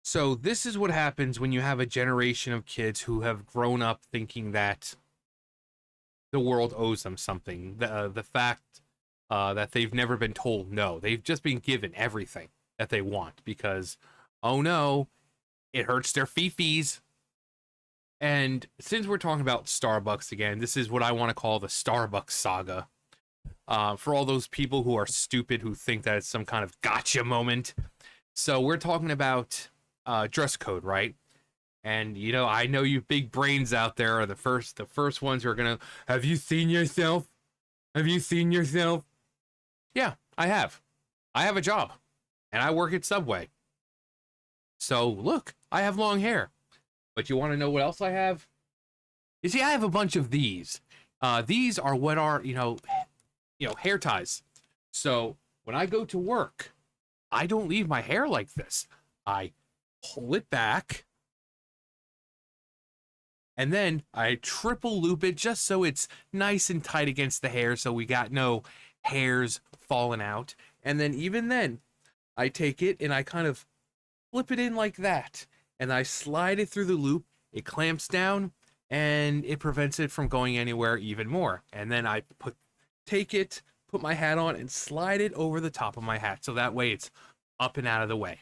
So this is what happens when you have a generation of kids who have grown up thinking that the world owes them something. The fact that they've never been told no, they've just been given everything that they want because, oh no, it hurts their fifis. And since we're talking about Starbucks again, this is what I want to call the Starbucks saga. For all those people who are stupid who think that it's some kind of gotcha moment. So we're talking about dress code, right? And I know you big brains out there are the first ones who are gonna. Have you seen yourself? Have you seen yourself? Yeah, I have. I have a job, and I work at Subway. So look, I have long hair. But you want to know what else I have? You see, I have a bunch of these. These are what are hair ties. So when I go to work, I don't leave my hair like this. I pull it back. And then I triple loop it just so it's nice and tight against the hair so we got no hairs falling out. And then even then, I take it and I kind of flip it in like that. And I slide it through the loop. It clamps down and it prevents it from going anywhere even more. And then I take it, put my hat on and slide it over the top of my hat. So that way it's up and out of the way.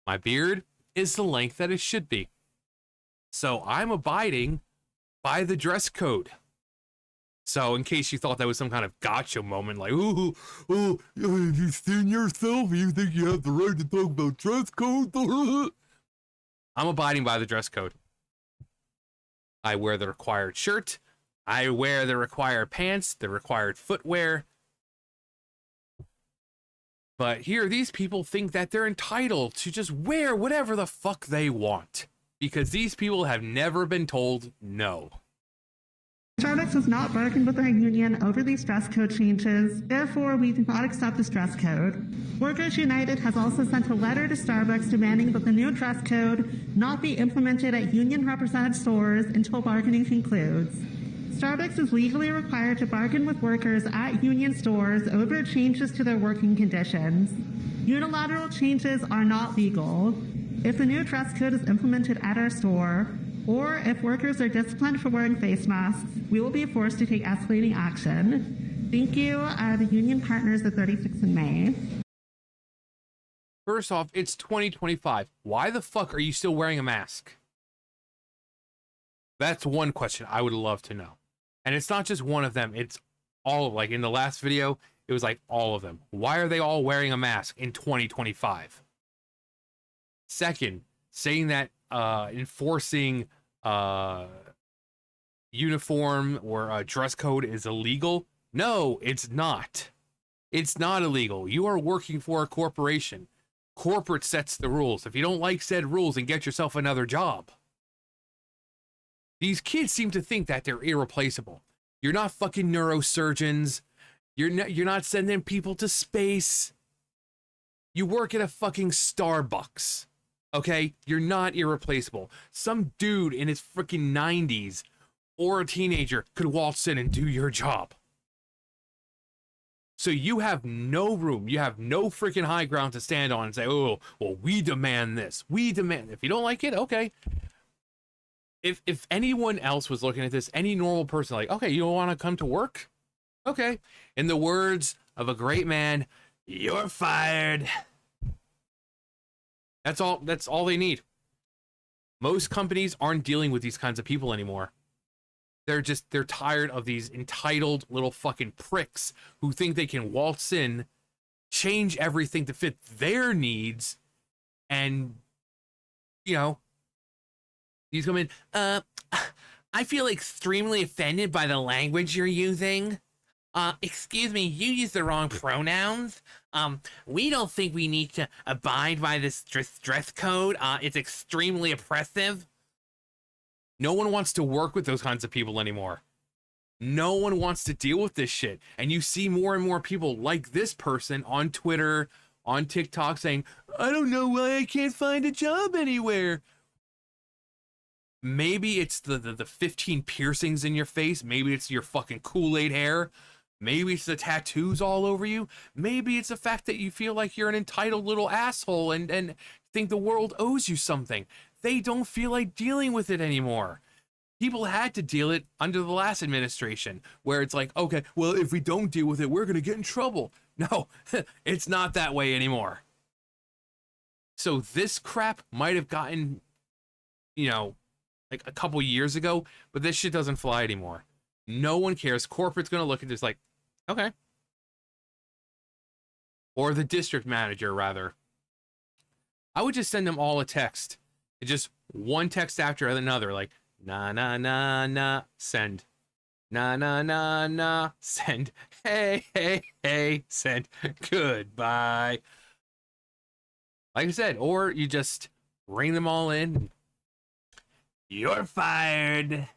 My beard is the length that it should be. So I'm abiding by the dress code. So in case you thought that was some kind of gotcha moment, like, ooh, have you seen yourself? You think you have the right to talk about dress code? I'm abiding by the dress code. I wear the required shirt. I wear the required pants, the required footwear. But here, these people think that they're entitled to just wear whatever the fuck they want. Because these people have never been told no. Starbucks has not bargained with our union over these dress code changes. Therefore, we do not accept this dress code. Workers United has also sent a letter to Starbucks demanding that the new dress code not be implemented at union-represented stores until bargaining concludes. Starbucks is legally required to bargain with workers at union stores over changes to their working conditions. Unilateral changes are not legal. If the new dress code is implemented at our store, or if workers are disciplined for wearing face masks, we will be forced to take escalating action. Thank you, the union partners at 36 in May. First off, it's 2025. Why the fuck are you still wearing a mask? That's one question I would love to know. And it's not just one of them. It's all, like in the last video, it was like all of them. Why are they all wearing a mask in 2025? Second, saying that enforcing uniform or dress code is illegal. No, it's not. It's not illegal. You are working for a corporation. Corporate sets the rules. If you don't like said rules, then get yourself another job. These kids seem to think that they're irreplaceable. You're not fucking neurosurgeons. You're not sending people to space. You work at a fucking Starbucks. Okay? You're not irreplaceable. Some dude in his freaking 90s or a teenager could waltz in and do your job. So you have no room. You have no freaking high ground to stand on and say, oh, well, we demand this. We demand. If you don't like it, okay. If anyone else was looking at this, any normal person, like, okay, you don't want to come to work? Okay. In the words of a great man, you're fired. That's all they need. Most companies aren't dealing with these kinds of people anymore. They're tired of these entitled little fucking pricks who think they can waltz in, change everything to fit their needs, and, these come in, I feel extremely offended by the language you're using. Excuse me, you use the wrong pronouns. We don't think we need to abide by this dress code. It's extremely oppressive. No one wants to work with those kinds of people anymore. No one wants to deal with this shit. And you see more and more people like this person on Twitter, on TikTok saying, I don't know why I can't find a job anywhere. Maybe it's the 15 piercings in your face. Maybe it's your fucking Kool-Aid hair. Maybe it's the tattoos all over you. Maybe it's the fact that you feel like you're an entitled little asshole and think the world owes you something. They don't feel like dealing with it anymore. People had to deal it under the last administration, where it's like, okay, well, if we don't deal with it, we're going to get in trouble. No, it's not that way anymore. So this crap might have gotten, like a couple years ago, but this shit doesn't fly anymore. No one cares. Corporate's going to look at this like, okay. Or the district manager, rather. I would just send them all a text. Just one text after another, like, na na na na, send. Na na na na, send. Hey, hey, hey, send. Goodbye. Like I said, or you just ring them all in. You're fired.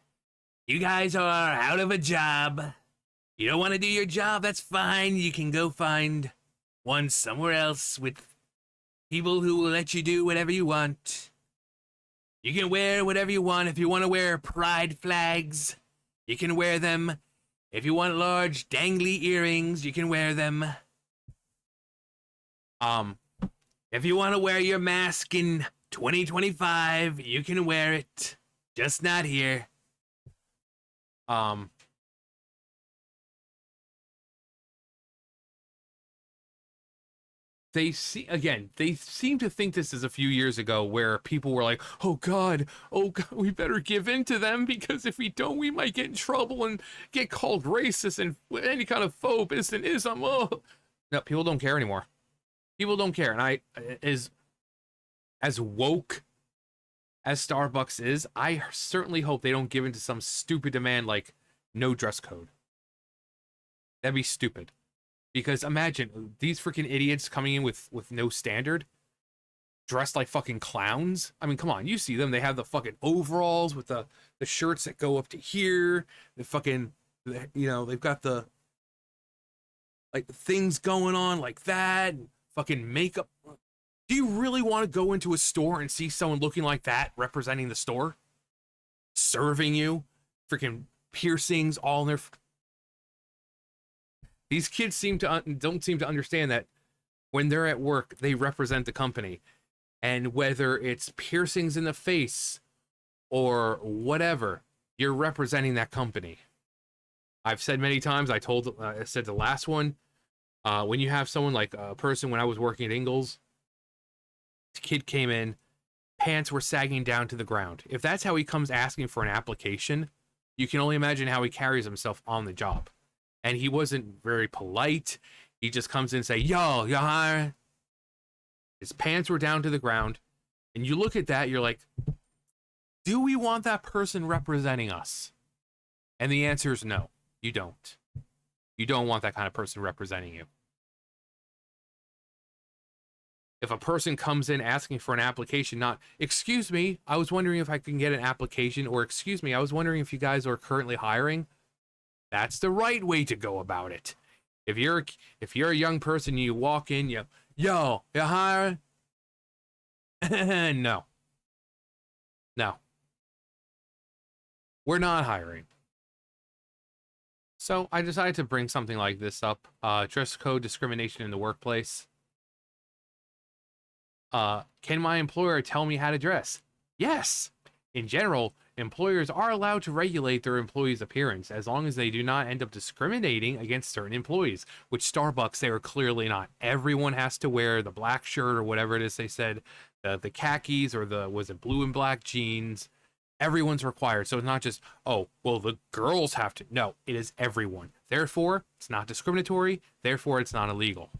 You guys are out of a job. You don't want to do your job, that's fine. You can go find one somewhere else with people who will let you do whatever you want. You can wear whatever you want. If you want to wear pride flags, you can wear them. If you want large dangly earrings, you can wear them. If you want to wear your mask in 2025, you can wear it. Just not here. They seem to think this is a few years ago where people were like, oh God, we better give in to them because if we don't, we might get in trouble and get called racist and any kind of phobist and ism. Oh. No, people don't care anymore. People don't care. And as woke as Starbucks is, I certainly hope they don't give in to some stupid demand like no dress code. That'd be stupid. Because imagine these freaking idiots coming in with no standard, dressed like fucking clowns. I mean, come on, you see them. They have the fucking overalls with the shirts that go up to here. The fucking, they've got the, like, things going on like that. Fucking makeup. Do you really want to go into a store and see someone looking like that representing the store? Serving you? Freaking piercings all in their... These kids don't seem to understand that when they're at work, they represent the company. And whether it's piercings in the face or whatever, you're representing that company. I've said many times, I said the last one, when you have someone like a person, when I was working at Ingalls, this kid came in, pants were sagging down to the ground. If that's how he comes asking for an application, you can only imagine how he carries himself on the job. And he wasn't very polite. He just comes in and say, yo, you hiring? His pants were down to the ground. And you look at that, you're like, do we want that person representing us? And the answer is no, you don't. You don't want that kind of person representing you. If a person comes in asking for an application, not, excuse me, I was wondering if I can get an application, or excuse me, I was wondering if you guys are currently hiring. That's the right way to go about it. If you're a young person, you walk in, you hiring? No. We're not hiring. So I decided to bring something like this up. Dress code discrimination in the workplace. Can my employer tell me how to dress? Yes. In general, employers are allowed to regulate their employees' appearance as long as they do not end up discriminating against certain employees, which Starbucks, they are clearly not. Everyone has to wear the black shirt or whatever it is they said, the khakis or was it blue and black jeans. Everyone's required. So it's not just, oh, well, the girls have to. No, it is everyone. Therefore, it's not discriminatory. Therefore, it's not illegal.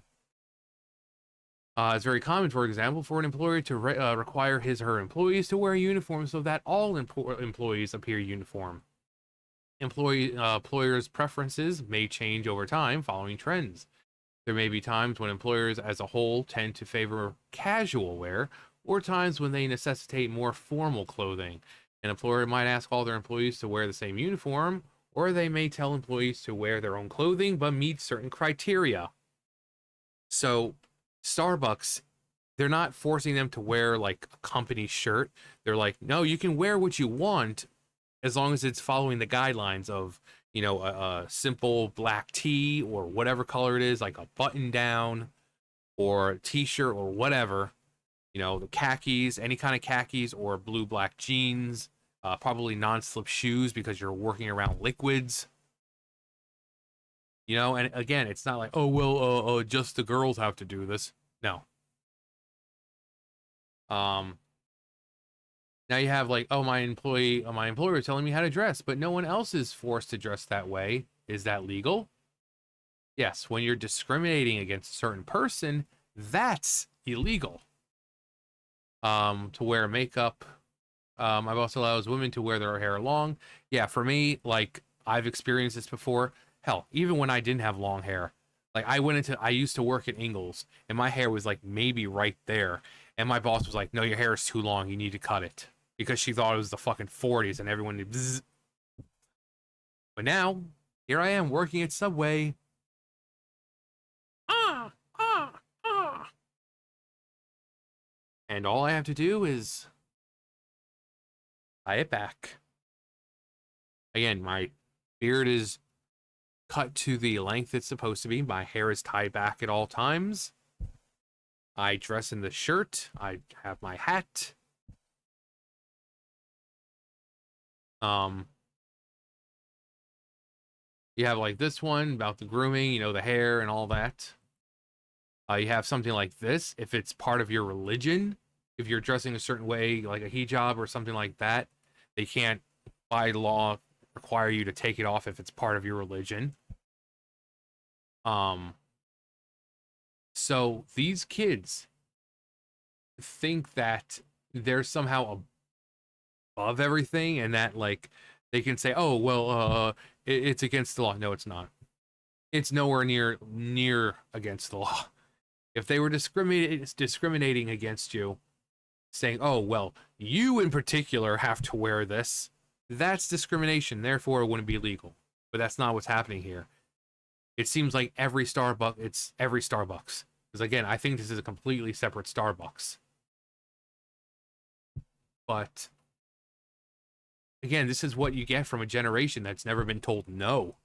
It's very common, for example, for an employer to require his or her employees to wear a uniform so that all employees appear uniform. Employers' preferences may change over time following trends. There may be times when employers as a whole tend to favor casual wear, or times when they necessitate more formal clothing. An employer might ask all their employees to wear the same uniform, or they may tell employees to wear their own clothing but meet certain criteria. So Starbucks, they're not forcing them to wear like a company shirt. They're like, no, you can wear what you want as long as it's following the guidelines of, a simple black tee or whatever color it is, like a button down or a t-shirt or whatever. The khakis, any kind of khakis or blue black jeans, probably non-slip shoes because you're working around liquids. And again, it's not like, oh well, just the girls have to do this. No. Um, Now you have like, oh, my employer is telling me how to dress, but no one else is forced to dress that way. Is that legal? Yes, when you're discriminating against a certain person, that's illegal. To wear makeup. I've also allowed women to wear their hair long. Yeah, for me, like I've experienced this before. Hell, even when I didn't have long hair, like I used to work at Ingles, and my hair was like maybe right there, and my boss was like, "No, your hair is too long. You need to cut it," because she thought it was the fucking 40s, and everyone did bzzz. But now, here I am working at Subway. Ah, ah, ah. And all I have to do is tie it back. Again, my beard is cut to the length it's supposed to be. My hair is tied back at all times. I dress in the shirt. I have my hat. Um, you have like this one about the grooming, the hair and all that. You have something like this if it's part of your religion. If you're dressing a certain way, like a hijab or something like that, they can't, by law, require you to take it off if it's part of your religion. So these kids think that they're somehow above everything and that like they can say, oh well, it's against the law. No, it's not. It's nowhere near against the law. If they were discriminating against you, saying, oh well, you in particular have to wear this, that's discrimination, therefore it wouldn't be legal. But that's not what's happening here. It seems like it's every Starbucks. Because again, I think this is a completely separate Starbucks. But again, this is what you get from a generation that's never been told no.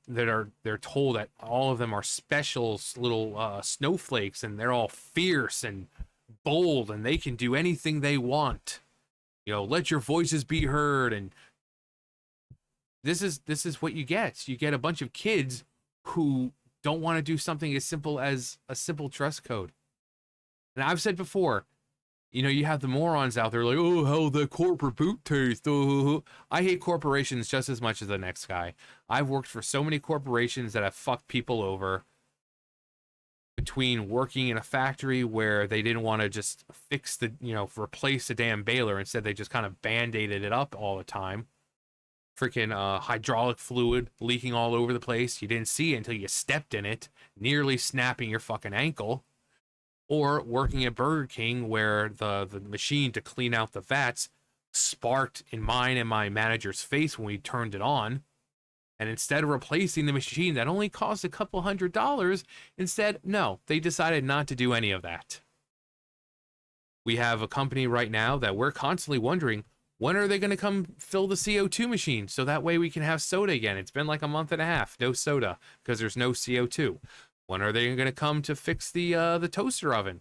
They're told that all of them are special little snowflakes and they're all fierce and bold and they can do anything they want. Let your voices be heard. And this is what you get. You get a bunch of kids who don't want to do something as simple as a simple dress code. And I've said before, you have the morons out there like, oh, hell, the corporate boot taste. Oh. I hate corporations just as much as the next guy. I've worked for so many corporations that have fucked people over between working in a factory where they didn't want to just fix replace the damn baler. Instead, they just kind of band-aided it up all the time. Freaking hydraulic fluid leaking all over the place. You didn't see it until you stepped in it, nearly snapping your fucking ankle. Or working at Burger King where the machine to clean out the vats sparked in mine and my manager's face when we turned it on. And instead of replacing the machine that only cost a couple $100, instead, no, they decided not to do any of that. We have a company right now that we're constantly wondering, when are they going to come fill the CO2 machine so that way we can have soda again? It's been like a month and a half, no soda, because there's no CO2. When are they going to come to fix the toaster oven?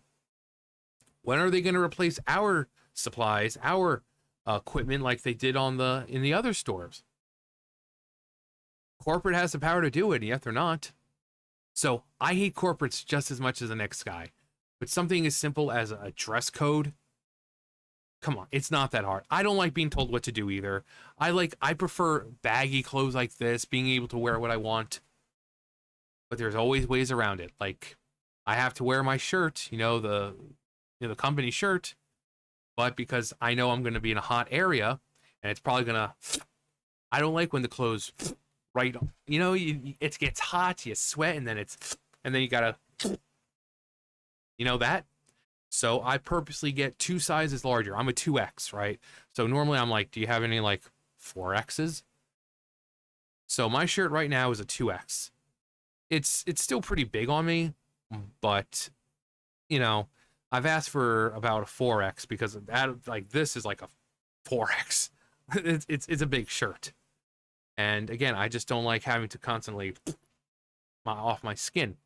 When are they going to replace our supplies, our equipment like they did in the other stores? Corporate has the power to do it, and yet they're not. So I hate corporates just as much as the next guy. But something as simple as a dress code, come on, it's not that hard. I don't like being told what to do either. I prefer baggy clothes like this, being able to wear what I want. But there's always ways around it. Like, I have to wear my shirt, the company shirt, but because I know I'm going to be in a hot area, and it's probably going to, I don't like when the clothes, right, it gets hot, you sweat, and then you gotta, that. So I purposely get 2 sizes larger. I'm a 2X, right? So normally I'm like, do you have any like 4Xs? So my shirt right now is a 2X. It's still pretty big on me, but I've asked for about a 4X because that, like, this is like a 4X. It's a big shirt. And again, I just don't like having to constantly off my skin.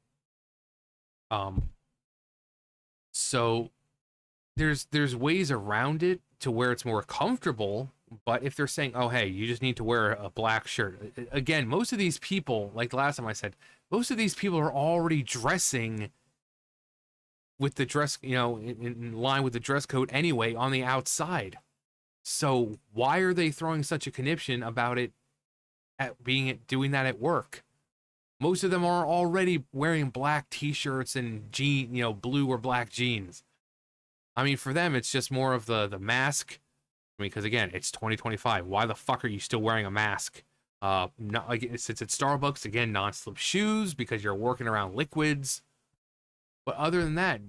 Um, so there's ways around it to where it's more comfortable. But if they're saying, "Oh, hey, you just need to wear a black shirt," again, most of these people, like the last time I said, most of these people are already dressing with the dress, in line with the dress code anyway on the outside. So why are they throwing such a conniption about it doing that at work? Most of them are already wearing black t-shirts and blue or black jeans. I mean, for them, it's just more of the mask. I mean, because again, it's 2025. Why the fuck are you still wearing a mask? Not like since it's Starbucks, again, non-slip shoes because you're working around liquids. But other than that,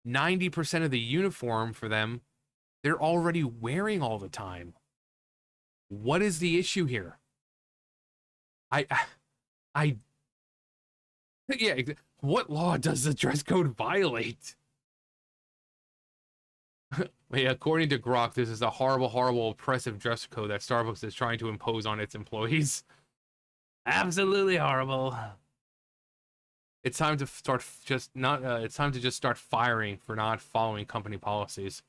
90% of the uniform for them, they're already wearing all the time. What is the issue here? I, yeah, what law does the dress code violate? Yeah, according to Grok, this is a horrible, horrible, oppressive dress code that Starbucks is trying to impose on its employees. Absolutely horrible. It's time to start it's time to just start firing for not following company policies.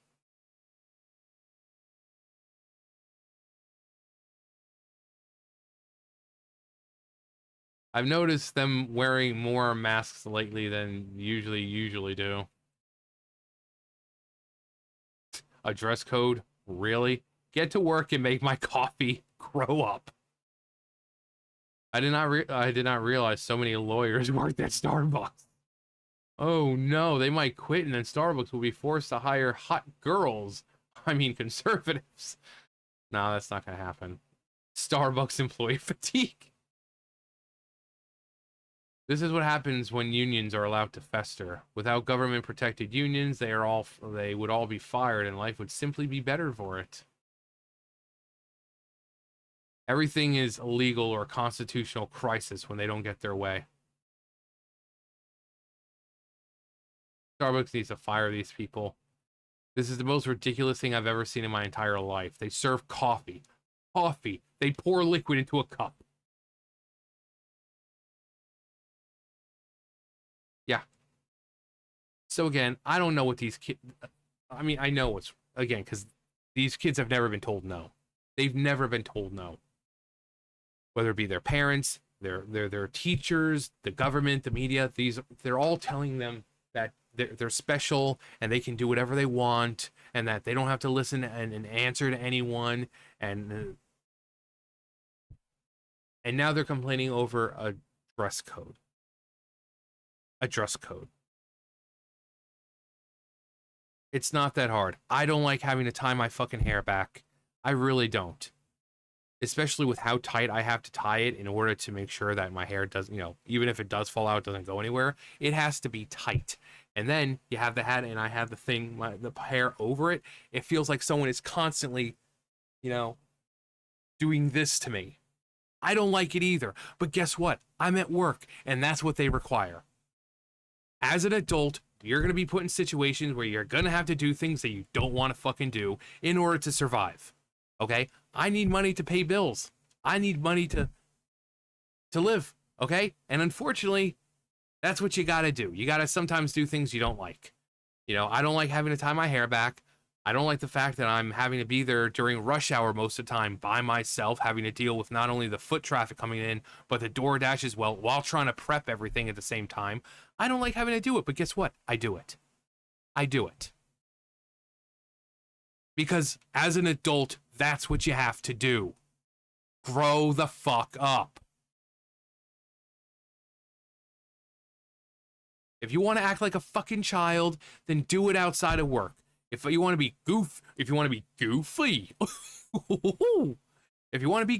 I've noticed them wearing more masks lately than usually do. A dress code? Really? Get to work and make my coffee. Grow up. I did not realize so many lawyers worked at Starbucks. Oh no, they might quit and then Starbucks will be forced to hire hot girls. I mean conservatives. No, that's not gonna happen. Starbucks employee fatigue. This is what happens when unions are allowed to fester. Without government protected unions, they would all be fired and life would simply be better for it. Everything is a legal or constitutional crisis when they don't get their way. Starbucks needs to fire these people. This is the most ridiculous thing I've ever seen in my entire life. They serve coffee. Coffee. They pour liquid into a cup. Yeah. So again, I don't know what these kids... I mean, I know what's... Again, because these kids have never been told no. They've never been told no. Whether it be their parents, their teachers, the government, the media, they're all telling them that they're special and they can do whatever they want and that they don't have to listen and answer to anyone. And now they're complaining over a dress code. A dress code. It's not that hard. I don't like having to tie my fucking hair back. I really don't. Especially with how tight I have to tie it in order to make sure that my hair doesn't, even if it does fall out, it doesn't go anywhere. It has to be tight. And then you have the hat and I have the hair over it. It feels like someone is constantly, doing this to me. I don't like it either. But guess what? I'm at work and that's what they require. As an adult, you're going to be put in situations where you're going to have to do things that you don't want to fucking do in order to survive. Okay? I need money to pay bills. I need money to live. Okay? And unfortunately, that's what you got to do. You got to sometimes do things you don't like. I don't like having to tie my hair back. I don't like the fact that I'm having to be there during rush hour most of the time by myself, having to deal with not only the foot traffic coming in, but the DoorDash as well, while trying to prep everything at the same time. I don't like having to do it, but guess what? I do it. I do it. Because as an adult, that's what you have to do. Grow the fuck up. If you want to act like a fucking child, then do it outside of work. If you want to be goofy, if you want to be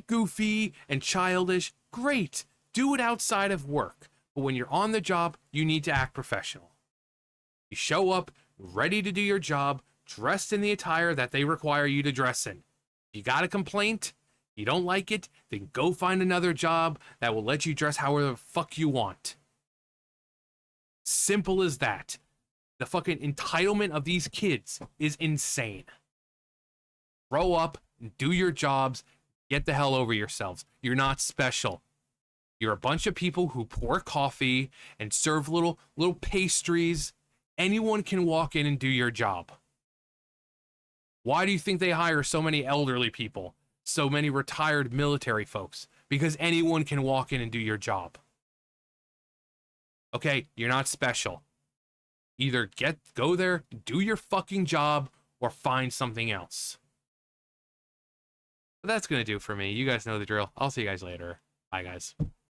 goofy and childish, great. Do it outside of work. But when you're on the job, you need to act professional. You show up ready to do your job, dressed in the attire that they require you to dress in. You got a complaint? You don't like it? Then go find another job that will let you dress however the fuck you want. Simple as that. The fucking entitlement of these kids is insane. Grow up, do your jobs, Get the hell over yourselves. You're not special. You're a bunch of people who pour coffee and serve little pastries. Anyone can walk in and do your job. Why do you think they hire so many elderly people? So many retired military folks? Because anyone can walk in and do your job. Okay, you're not special. Either go there, do your fucking job, or find something else. But that's gonna do for me. You guys know the drill. I'll see you guys later. Bye, guys.